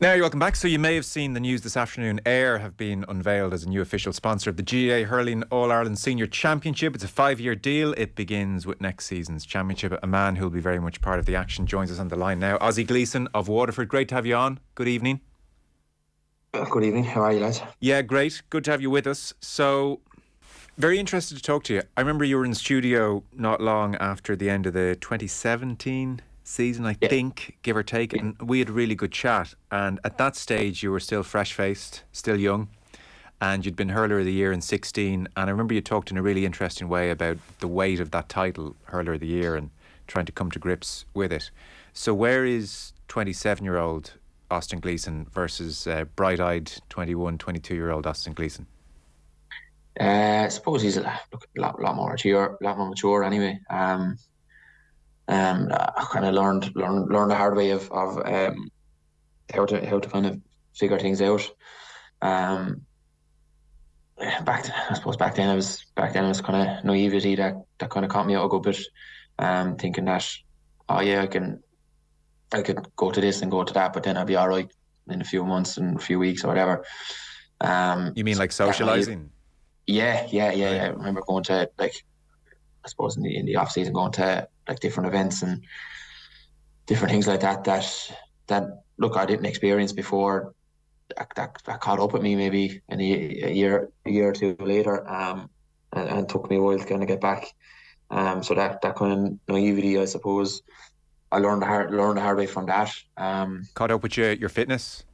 Now you're welcome back. So you may have seen the news this afternoon. Ayr have been unveiled as a new official sponsor of the GA Hurling All-Ireland Senior Championship. It's a 5-year deal. It begins with next season's championship. A man who will be very much part of the action joins us on the line now. Ozzy Gleeson of Waterford. Great to have you on. Good evening. Good evening. How are you, lads? Yeah, great. Good to have you with us. So, very interested to talk to you. I remember you were in studio not long after the end of the 2017 season, I think, give or take, and we had a really good chat. And at that stage, you were still fresh-faced, still young, and you'd been Hurler of the Year in 16. And I remember you talked in a really interesting way about the weight of that title, Hurler of the Year, and trying to come to grips with it. So where is 27-year-old Austin Gleason versus bright-eyed 21, 22-year-old Austin Gleason? I suppose he's a lot more mature anyway. I kind of learned the hard way of how to kind of figure things out. I suppose back then it was kind of naivety that kind of caught me out a good bit. Thinking that, oh yeah, I could go to this and go to that, but then I'd be all right in a few months and a few weeks or whatever. You mean like socialising? Yeah. I remember going to, like, I suppose in the off season, going to like different events and different things like that look, I didn't experience before. That caught up with me maybe in a year or two later, and took me a while to kind of get back. So that kind of naivety, I suppose, I learned the hard way from that. Caught up with your fitness?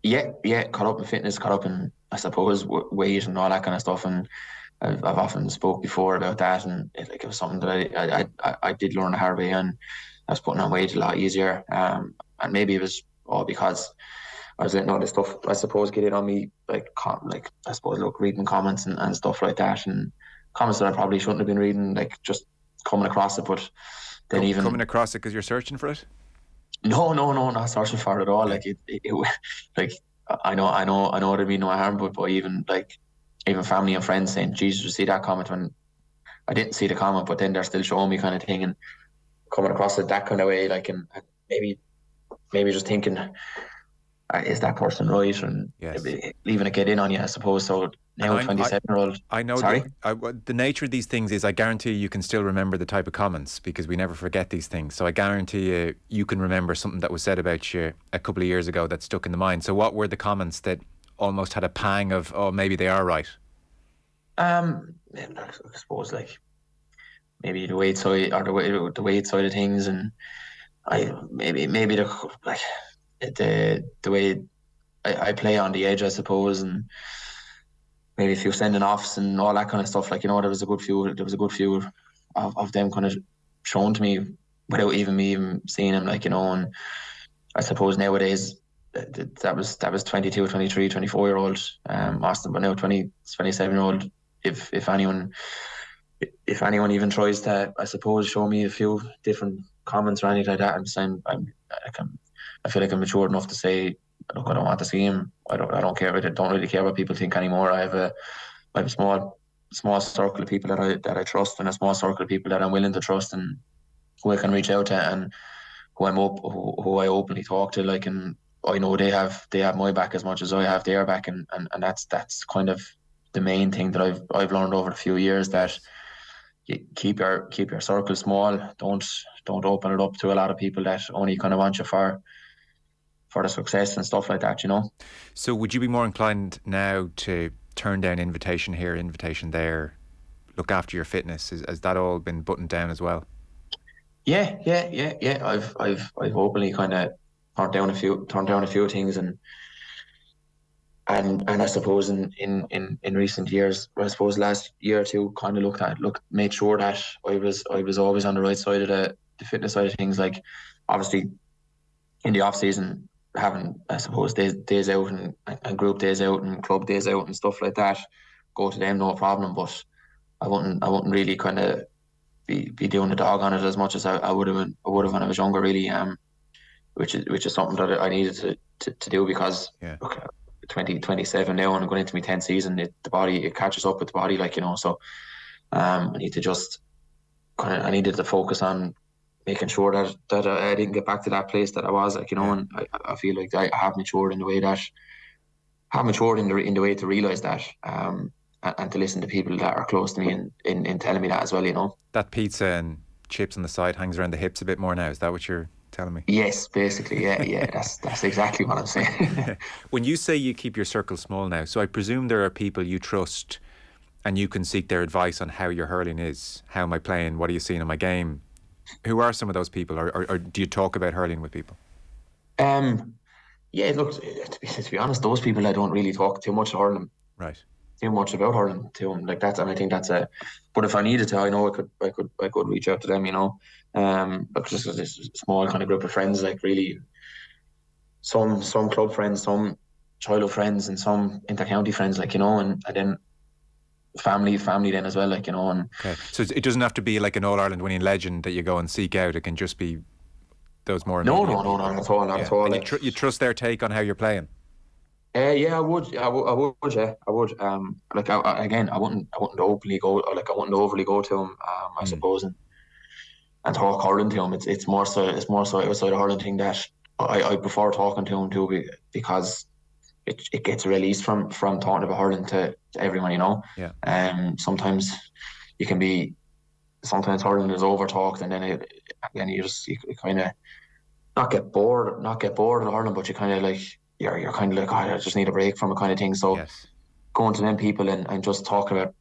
Yeah, caught up in fitness, caught up in, I suppose, weight and all that kind of stuff. And I've often spoke before about that, and it was something that I did learn the hard way, and I was putting on weight a lot easier. And maybe it was all because I was letting all this stuff, I suppose, get in on me, like I suppose, reading comments and stuff like that, and comments that I probably shouldn't have been reading, like just coming across it. But then coming across it because you're searching for it? No, not searching for it at all. Like it like I know what I mean, no harm, but even family and friends saying, "Jesus, you see that comment?" When I didn't see the comment, but then they're still showing me, kind of thing, and coming across it that kind of way, like, and maybe just thinking, is that person right? And leaving it get in on you, I suppose. So now, 27-year-old. I know. Sorry? The nature of these things is, I guarantee you can still remember the type of comments, because we never forget these things. So I guarantee you can remember something that was said about you a couple of years ago that stuck in the mind. So what were the comments that almost had a pang of, oh, maybe they are right? I suppose, like, maybe the weight side, or the weight side of things, and maybe the way I play on the edge, I suppose, and maybe a few sending offs and all that kind of stuff. Like, there was a good few of them kind of shown to me without me even seeing them, like, and I suppose nowadays that was 22, 23, 24-year-old Austin, but now 27-year-old, if anyone even tries to, I suppose, show me a few different comments or anything like that, I'm saying I feel like I'm mature enough to say, look, I don't want to see him. I don't care. I don't really care what people think anymore. I have a small circle of people that I trust, and a small circle of people that I'm willing to trust, and who I can reach out to, and who I openly talk to, like, and I know they have my back as much as I have their back, and that's kind of the main thing that I've learned over a few years, that you keep your circle small. Don't open it up to a lot of people that only kind of want you for the success and stuff like that, So would you be more inclined now to turn down invitation here, invitation there, look after your fitness? Has that all been buttoned down as well? Yeah. I've openly kind of turned down a few things, and I suppose in recent years, I suppose last year or two, kind of made sure that I was always on the right side of the fitness side of things. Like, obviously in the off season, having, I suppose, days out and group days out and club days out and stuff like that, go to them, no problem. But I wouldn't really kind of be doing the dog on it as much as I would have when I was younger, really. Which is something that I needed to do, because look, 27 now, and I'm going into my 10th season. It catches up with the body, like, so I need to just I needed to focus on making sure that I didn't get back to that place that I was, like, and I feel like I have matured in the way that in the way to realise that, and to listen to people that are close to me in telling me that as well. That pizza and chips on the side hangs around the hips a bit more now. Is that what you're telling me? Yes, basically, yeah. That's exactly what I'm saying. When you say you keep your circle small now, so I presume there are people you trust and you can seek their advice on how your hurling is. How am I playing? What are you seeing in my game? Who are some of those people, or do you talk about hurling with people? Yeah, look, to be honest, those people I don't really talk too much hurling. Right. Too much about hurling to them, like that, and I think that's a. But if I needed to, I know I could reach out to them, but just this small kind of group of friends, like really, some club friends, some childhood friends, and some inter-county friends, like, and then family then as well, like, and. Okay, so it doesn't have to be like an All-Ireland winning legend that you go and seek out. It can just be those more immediate people. No, not at all, not at all. And like, you trust their take on how you're playing? Yeah, I would, yeah, I would. Like, again, I wouldn't openly go, or like I wouldn't overly go to him. I suppose, and talk hurling to him. It's more so outside the hurling thing that I prefer talking to him too, because it gets released from talking about hurling to everyone, Yeah. Sometimes sometimes hurling is over talked, and then you kind of not get bored of hurling, but you kind of like. You're kind of like, oh, I just need a break from it kind of thing. So going to them people and just talking about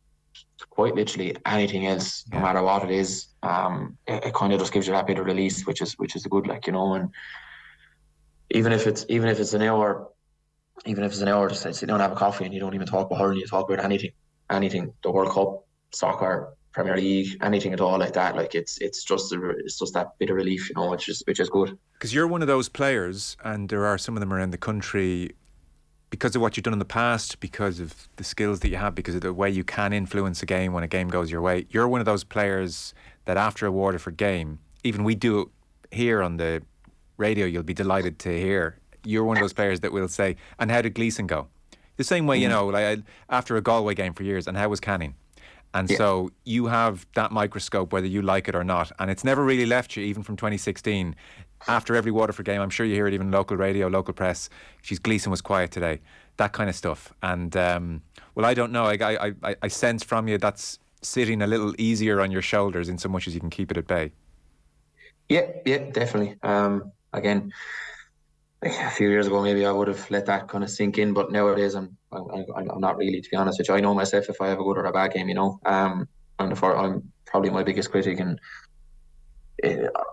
quite literally anything else, no matter what it is, it kind of just gives you that bit of release, which is a good, like, and even if it's an hour, just sit down and have a coffee and you don't even talk about hurling, you talk about anything, the World Cup, soccer, Premier League, anything at all like that. Like it's just that bit of relief, which is good. Because you're one of those players, and there are some of them around the country, because of what you've done in the past, because of the skills that you have, because of the way you can influence a game when a game goes your way. You're one of those players that after a Waterford game, even we do it here on the radio, you'll be delighted to hear. You're one of those players that will say, and how did Gleeson go? The same way, like after a Galway game for years, and how was Canning? And so you have that microscope, whether you like it or not. And it's never really left you, even from 2016. After every Waterford game, I'm sure you hear it even local radio, local press. Gleeson was quiet today. That kind of stuff. And, well, I don't know. I sense from you that's sitting a little easier on your shoulders in so much as you can keep it at bay. Yeah, definitely. Again, like a few years ago, maybe I would have let that kind of sink in, but nowadays I'm not really, to be honest with you. I know myself if I have a good or a bad game, I'm probably my biggest critic, and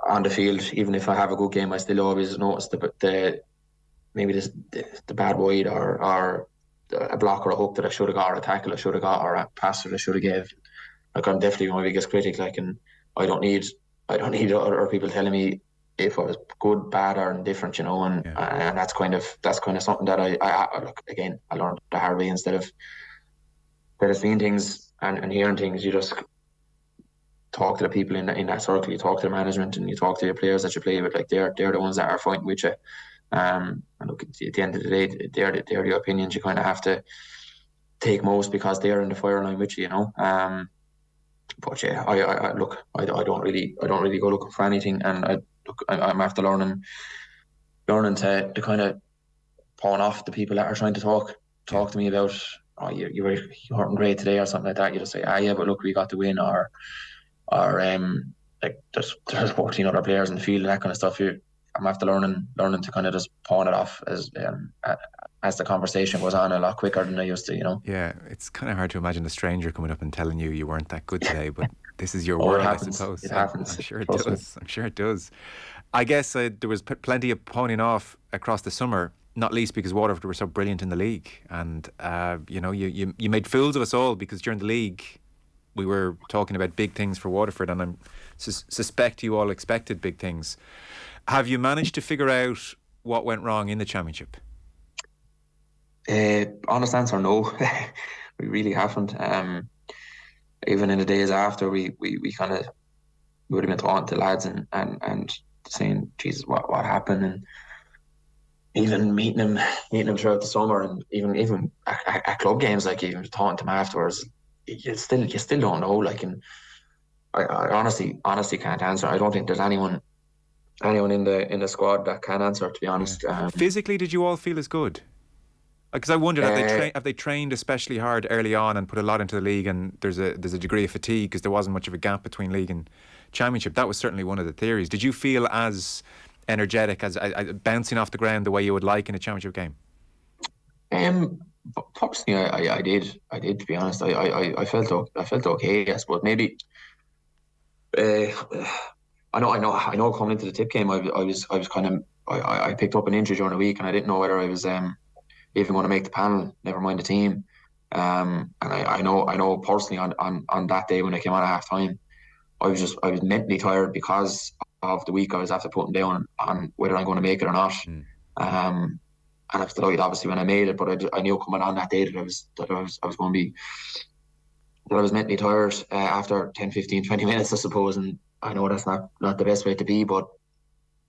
on the field, even if I have a good game, I still always notice the bad wide or a block or a hook that I should have got, or a tackle I should have got, or a pass that I should have gave. Like, I'm definitely my biggest critic. Like, and I don't need other people telling me if I was good, bad, or indifferent, and that's kind of something that I look, again, I learned the hard way. Instead of seeing things and hearing things, you just talk to the people in that circle. You talk to the management and you talk to the players that you play with. Like, they're the ones that are fighting with you. And look, at the end of the day, they're the opinions you kind of have to take most, because they're in the fire line with you, But yeah, I don't really go looking for anything, and I'm after learning to kind of pawn off the people that are trying to talk to me about, oh, you weren't great today or something like that. You just say, yeah, but look, we got the win, or like there's 14 other players in the field and that kind of stuff. I'm after learning to kind of just pawn it off as the conversation goes on a lot quicker than I used to, Yeah, it's kind of hard to imagine a stranger coming up and telling you weren't that good today, but this is your world, I suppose. It happens. I'm sure it does. I'm sure it does. I guess there was plenty of pawning off across the summer, not least because Waterford were so brilliant in the league. And, you made fools of us all, because during the league we were talking about big things for Waterford, and I suspect you all expected big things. Have you managed to figure out what went wrong in the championship? Honest answer, no. We really haven't. Even in the days after, we kind of would have been talking to lads and saying, Jesus, what happened? And even meeting them throughout the summer, and even at club games, like, even talking to them afterwards, you still don't know. Like, and I honestly can't answer. I don't think there's anyone in the squad that can answer, to be Yeah. honest. Physically, did you all feel as good? Because I wondered, Uh, have they trained especially hard early on and put a lot into the league, and there's a degree of fatigue because there wasn't much of a gap between league and championship. That was certainly one of the theories. Did you feel as energetic as bouncing off the ground the way you would like in a championship game? but personally, I did, to be honest. I felt okay. I suppose maybe. Uh, I know. Coming into the tip game, I was kind of, I picked up an injury during the week, and I didn't know whether I was even going to make the panel. Never mind the team. And I know personally on that day when I came on at half time, I was mentally tired because of the week I was after putting down on whether I'm going to make it or not. Mm. Um, and I was delighted obviously when I made it, but I knew coming on that day that I was going to be that I was mentally tired after 10, 15, 20 minutes, I suppose. And I know that's not the best way to be, but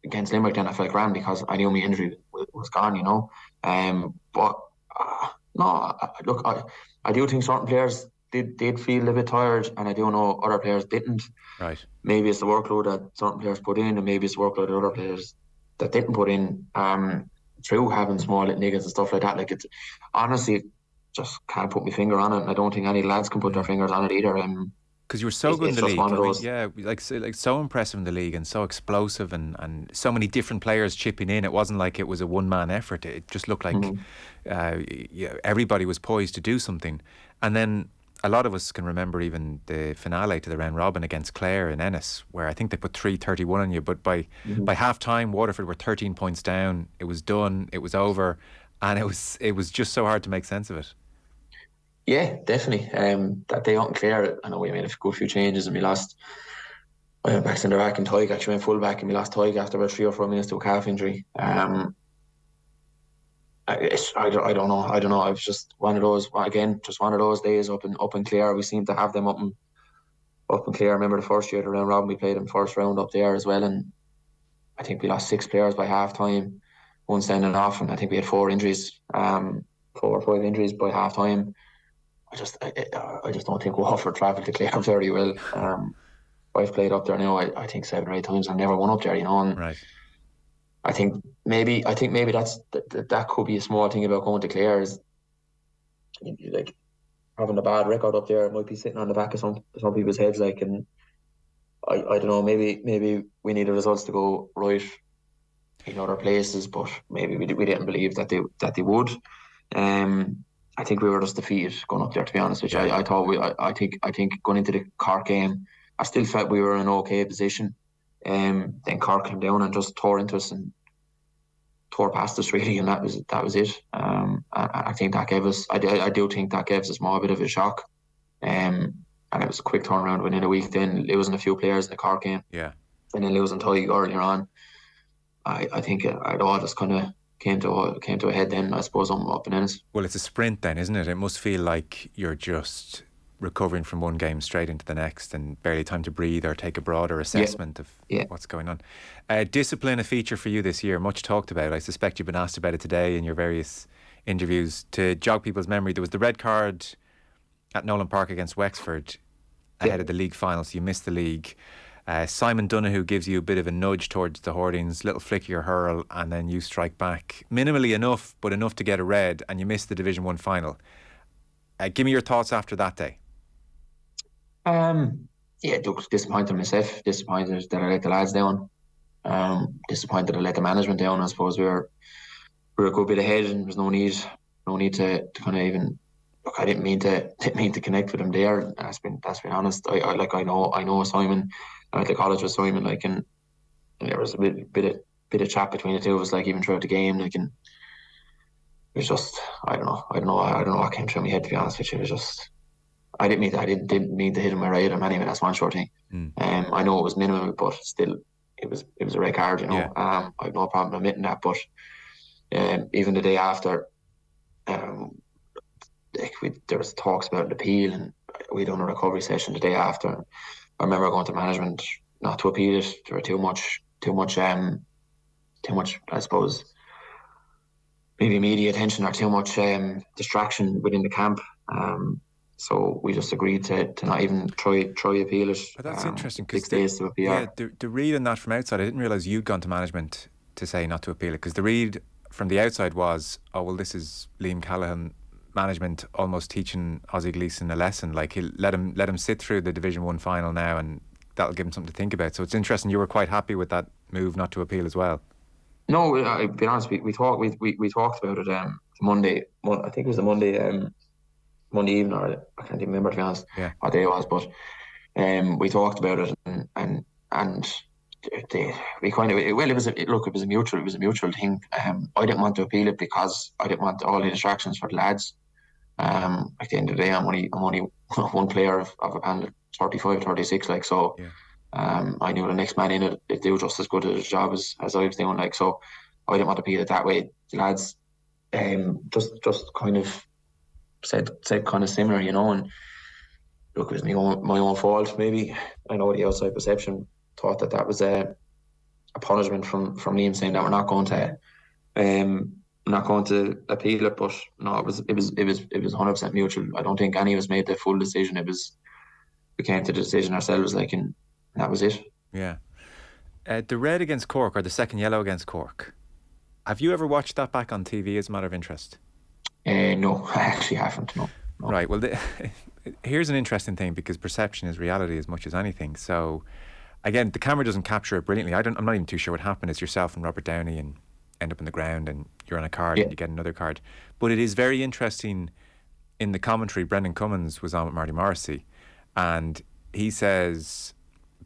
against Limerick then I felt grand because I knew my injury was gone, you know. But no, look, I do think certain players did feel a bit tired, and I do know other players didn't. Right. Maybe it's the workload that certain players put in, and maybe it's the workload that other players that didn't put in. Through having small little niggles and stuff like that. Like, it's honestly just can't put my finger on it, and I don't think any lads can put their fingers on it either. Because you were so good in It's the just league. one I of mean, those. yeah, like so impressive in the league and so explosive and so many different players chipping in. It wasn't like it was a one man effort. It just looked like Mhm. yeah, everybody was poised to do something. And then a lot of us can remember even the finale to the round robin against Clare in Ennis, where I think they put 3-31 on you. But by Mhm. half time, Waterford were 13 points down. It was done. It was over, and it was just so hard to make sense of it. Yeah, definitely. That day out in Clare, I know we made a good few changes and we lost. I went back centre back and Tyke actually went full back and we lost Tyke after about 3 or 4 minutes to a calf injury. I don't know. I don't know. It was just one of those again, just one of those days up in Clare. We seem to have them up in Clare. I remember the first year the round robin we played in first round up there as well, and I think we lost 6 players by half time, one sending off, and I think we had 4 injuries, 4 or 5 injuries by half time. I just don't think Waterford travelled to Clare very well. I've played up there now. I think 7 or 8 times. I've never won up there, you know. And Right. I think maybe that could be a small thing about going to Clare is like having a bad record up there. It might be sitting on the back of some people's heads. Like, and I don't know. Maybe we need the results to go right in other places, but maybe we didn't believe that they would. I think we were just defeated going up there. To be honest with you, Yeah. I thought I think going into the Cork game, I still felt we were in an okay position. Then Cork came down and just tore into us and tore past us really, and that was it. I think that gave us. I do think that gave us a small bit of a shock. And it was a quick turnaround within a week. Then losing a few players in the Cork game, Yeah. and then losing Tyg earlier on. I think it all just kind of came to a head. Then I suppose I'm up in Ennis. Well, it's a sprint then, isn't it? It must feel like you're just recovering from one game straight into the next and barely time to breathe or take a broader Yeah, assessment of yeah. what's going on. Discipline, a feature for you this year, much talked about. I suspect you've been asked about it today in your various interviews. To jog people's memory, there was the red card at Nolan Park against Wexford Yeah. ahead of the league final, so you missed the league. Simon Donoghue gives you a bit of a nudge towards the hoardings, little flick of your hurl, and then you strike back minimally enough, but enough to get a red, and you miss the Division 1 final. Give me your thoughts after that day. Yeah, look, disappointed myself. Disappointed that I let the lads down. Disappointed I let the management down. I suppose we were a good bit ahead, and there's no need to kind of even. Look, I didn't mean to connect with him there. That's been honest. I know Simon. I went to college with Simon. Like, and there was a bit of chat between the two of us. Like, even throughout the game. Like, and it was just I don't know what came through my head, to be honest with you. It was just didn't mean to hit him or hit him anyway. That's one short thing. Mm. I know it was minimal, but still, it was a red card. You Yeah. know. I have no problem admitting that. But even the day after, um, there was talks about an appeal, and we done a recovery session the day after. I remember going to management not to appeal it. There were too much. I suppose maybe media attention or too much distraction within the camp. So we just agreed to not even try appeal it. But that's interesting, because 6 days to appear. the read on that from outside, I didn't realise you'd gone to management to say not to appeal it, because the read from the outside was, oh well, this is Liam Callaghan management almost teaching Ozzy Gleeson a lesson. Like, he'll let him sit through the Division 1 final now, and that'll give him something to think about. So it's interesting you were quite happy with that move not to appeal as well. No, I'll be honest. We talked about it Monday. I think it was the Monday evening, or I can't even remember, to be honest, what day it was. But we talked about it, and we kind of, well, it was a mutual thing. I didn't want to appeal it because I didn't want all the distractions for the lads. At the end of the day, I'm only one player of a panel of 35, 36, like, so. Yeah. I knew the next man in it do just as good at his job as I was doing, like, so I didn't want to appeal it that way. The lads just kind of said kind of similar, you know, and look, it was my own fault. Maybe I know the outside perception thought that was a punishment from Liam, saying that we're not going to appeal it, but no, it was 100% mutual. I don't think any of us made the full decision. We came to the decision ourselves, like, and that was it. Yeah. The red against Cork, or the second yellow against Cork, have you ever watched that back on TV as a matter of interest? No, I actually haven't, no. Right, well, here's an interesting thing, because perception is reality as much as anything. So, again, the camera doesn't capture it brilliantly. I'm not even too sure what happened. It's yourself and Robert Downey, and end up in the ground, and you're on a card, and you get another card. But it is very interesting. In the commentary, Brendan Cummins was on with Marty Morrissey, and he says,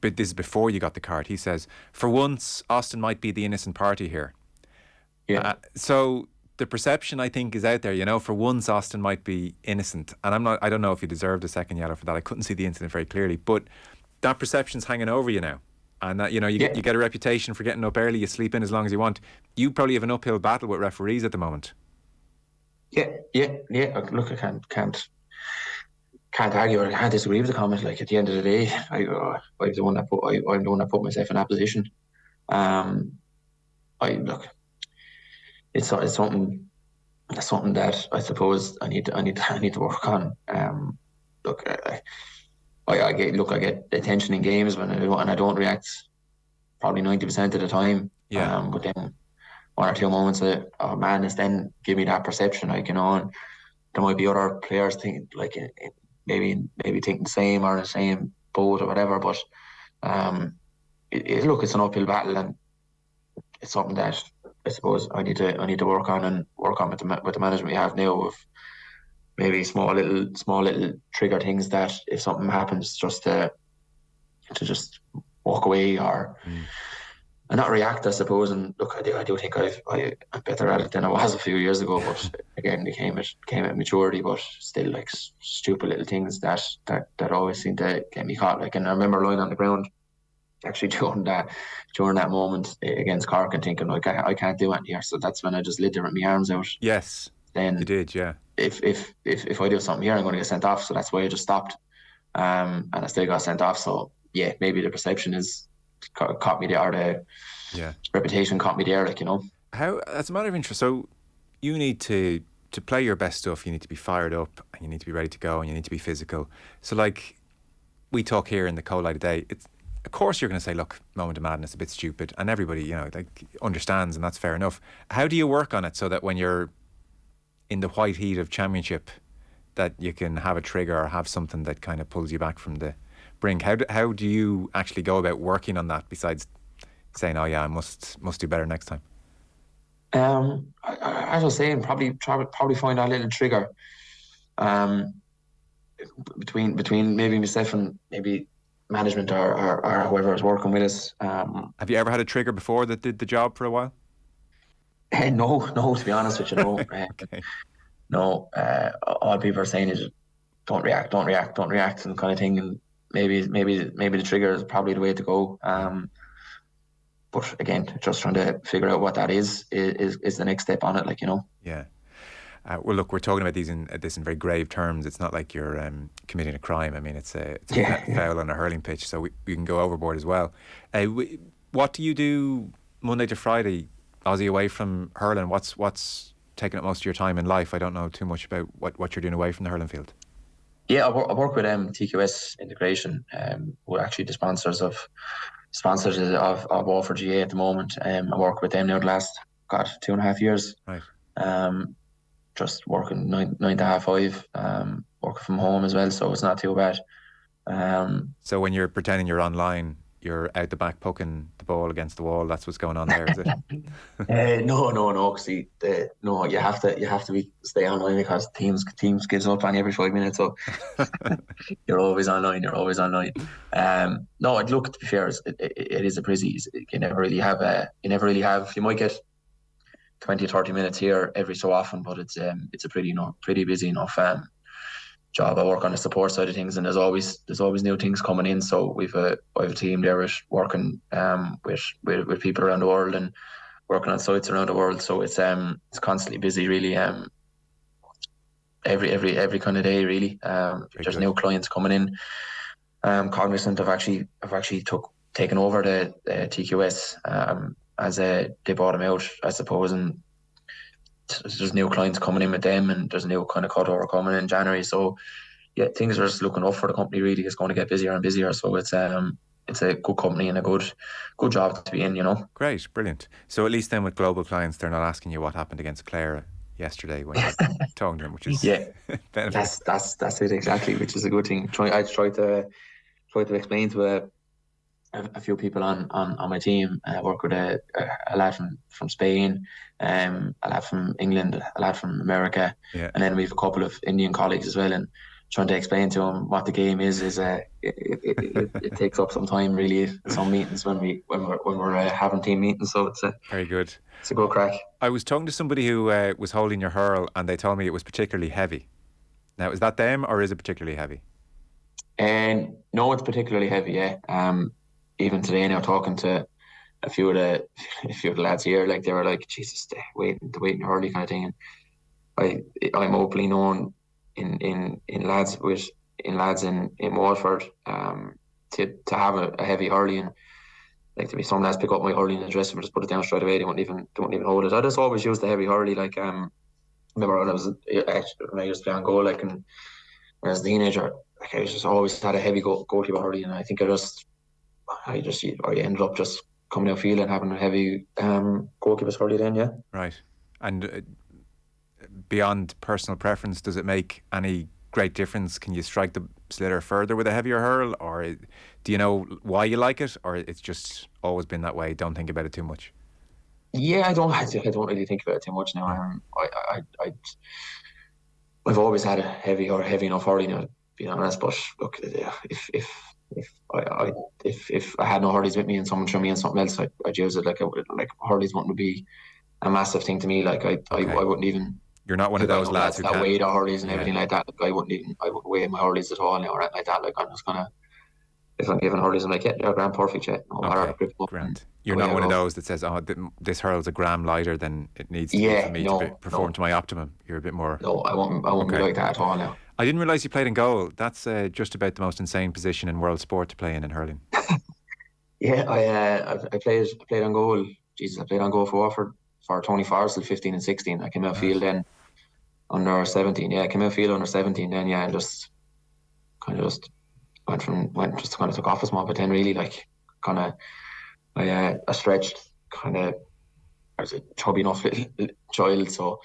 but this is before you got the card, he says, for once, Austin might be the innocent party here. Yeah. So the perception, I think, is out there, you know, for once Austin might be innocent. And I don't know if he deserved a second yellow for that. I couldn't see the incident very clearly, but that perception's hanging over you now. And that, you know, you get a reputation for getting up early, you sleep in as long as you want. You probably have an uphill battle with referees at the moment. Yeah. Look, I can't argue, or I can't disagree with the comment. Like, at the end of the day, I'm the one that put myself in that position. It's something that I suppose I need to work on. I get attention in games when I don't react probably 90% of the time. Yeah. But then one or two moments of madness then give me that perception, like, you know, and there might be other players thinking, like, maybe thinking the same, or the same boat or whatever. But it's an uphill battle, and it's something that I suppose I need to work on with the management we have now, of maybe small little trigger things that if something happens, just to walk away, or and not react, I suppose. And look, I do think I'm better at it than I was a few years ago. But again, they came at maturity. But still, like, stupid little things that always seem to get me caught. Like, and I remember lying on the ground actually during that moment against Cork, and thinking, like, I can't do anything here. So that's when I just lit there with my arms out. Yes, then you did, yeah. If I do something here, I'm going to get sent off. So that's why I just stopped, and I still got sent off. So yeah, maybe the perception is caught me there, or the reputation caught me there, like, you know. How, as a matter of interest, so you need to play your best stuff, you need to be fired up, and you need to be ready to go, and you need to be physical. So, like, we talk here in the cold light of day, it's, of course you're going to say, look, moment of madness, a bit stupid, and everybody, you know, like, understands, and that's fair enough. How do you work on it so that when you're in the white heat of championship, that you can have a trigger or have something that kind of pulls you back from the brink? How do you actually go about working on that, besides saying, oh yeah, I must do better next time? As I was saying, probably find that little trigger between maybe myself and maybe management, or whoever is working with us. Have you ever had a trigger before that did the job for a while? No, to be honest with you, no. Okay. No, all people are saying is don't react, and kind of thing. And maybe the trigger is probably the way to go. But again, just trying to figure out what that is the next step on it, like, you know. Yeah. Well, look, we're talking about this in very grave terms. It's not like you're committing a crime. I mean, it's a foul on a hurling pitch, so we can go overboard as well. What do you do Monday to Friday, Aussie, away from hurling? What's taking up most of your time in life? I don't know too much about what you're doing away from the hurling field. Yeah, I work with TQS Integration, who are actually the sponsors of Waterford GA at the moment. I work with them now the last 2.5 years. Right. Just working nine to half five. Working from home as well, so it's not too bad. So when you're pretending you're online, you're out the back poking the ball against the wall. That's what's going on there, is it? No. See, no, you have to stay online because teams gives up on you every 5 minutes. So you're always online. You're always online. No, I'd look, to be fair, it is a busy. You never really have You might get 20, 30 minutes here every so often, but it's a pretty busy enough job. I work on the support side of things, and there's always new things coming in. So I have a team there working with people around the world and working on sites around the world. So it's constantly busy, really. Every kind of day, really. There's new clients coming in. Cognizant of actually taken over the TQS as they bought them out, I suppose, and there's new clients coming in with them, and there's a new kind of cutover coming in January. So yeah, things are just looking up for the company. Really, it's going to get busier and busier. So it's a good company and a good job to be in, you know. Great, brilliant. So at least then with global clients, they're not asking you what happened against Clare yesterday when you're talking to them, which is that's it exactly, which is a good thing. I try to explain to a few people on my team. I work with a lad from Spain, a lad from England, a lad from America, and then we have a couple of Indian colleagues as well. And trying to explain to them what the game is it takes up some time, really, some meetings when we're having team meetings. So it's very good. It's a good crack. I was talking to somebody who was holding your hurl, and they told me it was particularly heavy. Now, is that them, or is it particularly heavy? No, it's particularly heavy. Yeah. Even today, now talking to a few of the lads here, like they were like, Jesus, the weight and Hurley kind of thing. And I'm openly known in lads in Waterford to have a heavy Hurley, and like to be some lads pick up my Hurley in the dressing room, just put it down straight away. They won't even hold it. I just always used the heavy Hurley. Like remember when I used to play on goal, like, and when I was a teenager, like I just always had a heavy goalkeeper Hurley, and I think I ended up just coming out feeling having a heavy goalkeeper's Hurley then, yeah. Right. And beyond personal preference, does it make any great difference? Can you strike the sliotar further with a heavier hurl, or do you know why you like it, or it's just always been that way? Don't think about it too much. Yeah, I don't really think about it too much now. I've always had a heavy enough Hurley now, to be honest. But look, if I had no Hurleys with me and someone threw me in something else, I'd use it. Like Hurleys wouldn't be a massive thing to me. Like I wouldn't even. You're not one of those lads who that weigh the Hurleys and everything like that. Like I wouldn't weigh my Hurleys at all now or anything like that. Like I'm just gonna, if I'm giving Hurleys, I'm like, yeah, they're grand, perfect, yeah. No matter, grip them up. Grand. You're not one of those that says, oh, this hurl's a gram lighter than it needs to be for me to perform to my optimum. You're a bit more. No, I won't be like that at all now. I didn't realise you played in goal. That's just about the most insane position in world sport to play in hurling. Yeah, I played on goal. Jesus, I played on goal for Waterford for Tony Forrest 15 and 16. I came out field then under 17. Yeah, I came out field under 17 then. Yeah, and just kind of took off a small bit then. Really, like kind of I stretched kind of. I was a chubby enough little child, so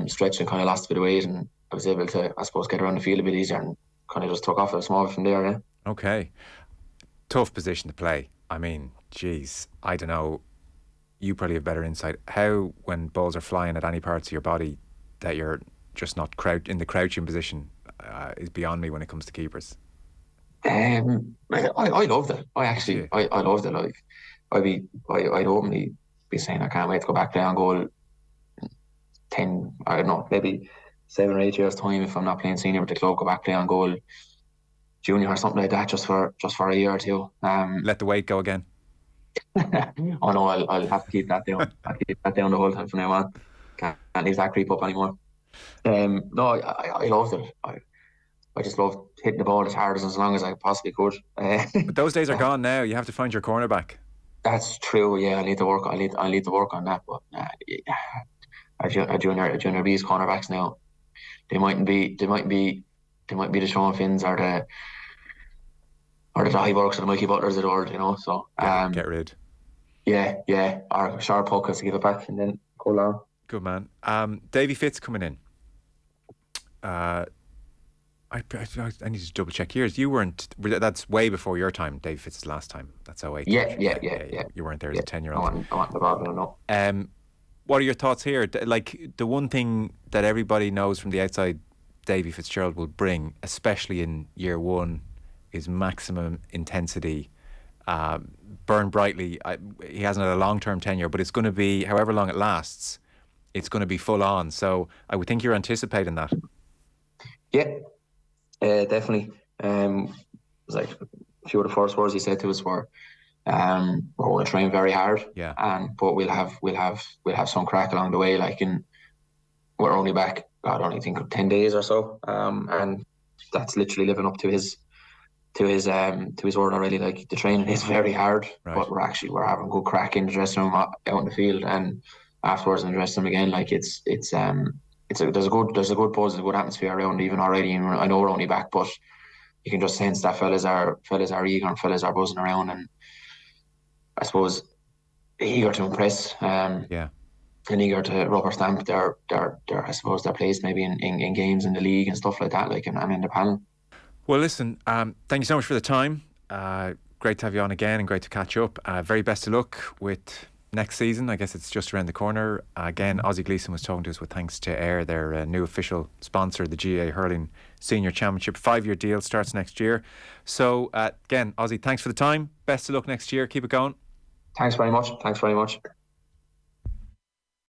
stretched and kind of lost a bit of weight, and I was able to, I suppose, get around the field a bit easier and kind of just took off a small bit from there. Yeah. Okay. Tough position to play. I mean, geez, I don't know. You probably have better insight. How, when balls are flying at any parts of your body, that you're just not in the crouching position is beyond me when it comes to keepers. I loved it. I loved it. Like, I'd openly be saying I can't wait to go back play on goal 10, I don't know, maybe 7 or 8 years time if I'm not playing senior with the club, go back play on goal junior or something like that just for a year or two. Let the weight go again. Oh no, I'll have to keep that down. I'll keep that down the whole time from now on. Can't leave that creep up anymore. No, I loved it. I just loved hitting the ball as hard as long as I possibly could. But those days are gone now. You have to find your cornerback. That's true. Yeah, I need to work on that. But our junior B's cornerbacks now, they mightn't be they might be the Sean Finns or the Dahi Burks or the Mikey Butlers of the world, you know. So Get rid. Yeah, or sharp puck has to give it back and then go long. Good man. Davy Fitz coming in. I need to double check years. You weren't. That's way before your time. Davy Fitz's last time. That's 08. Yeah. You weren't there as a 10-year-old. I want the ball, no. What are your thoughts here? Like, the one thing that everybody knows from the outside, Davy Fitzgerald will bring, especially in year one, is maximum intensity. Burn brightly. He hasn't had a long-term tenure, but it's going to be, however long it lasts, it's going to be full on. So I would think you're anticipating that. Yeah, definitely. It was like a few of the first words he said to us were, "We're going to train very hard, but we'll have some crack along the way. Like, we're only back, God, I only think of 10 days or so, and that's literally living up to his word already. Like, the training is very hard, but we're having good crack in the dressing room, out in the field, and afterwards in the dressing room again. Like, there's a good buzz, a good atmosphere around even already. And I know we're only back, but you can just sense that fellas are eager and fellas are buzzing around, and I suppose eager to impress. And eager to rubber stamp their I suppose their place maybe in games in the league and stuff like that. Like, and in the panel. Well, listen, thank you so much for the time. Great to have you on again and great to catch up. Very best of luck with next season. I guess it's just around the corner. Again, Aussie Gleeson was talking to us with thanks to Ayr, their new official sponsor, the GA Hurling Senior Championship. 5-year deal starts next year. So, again, Aussie, thanks for the time. Best of luck next year. Keep it going. Thanks very much.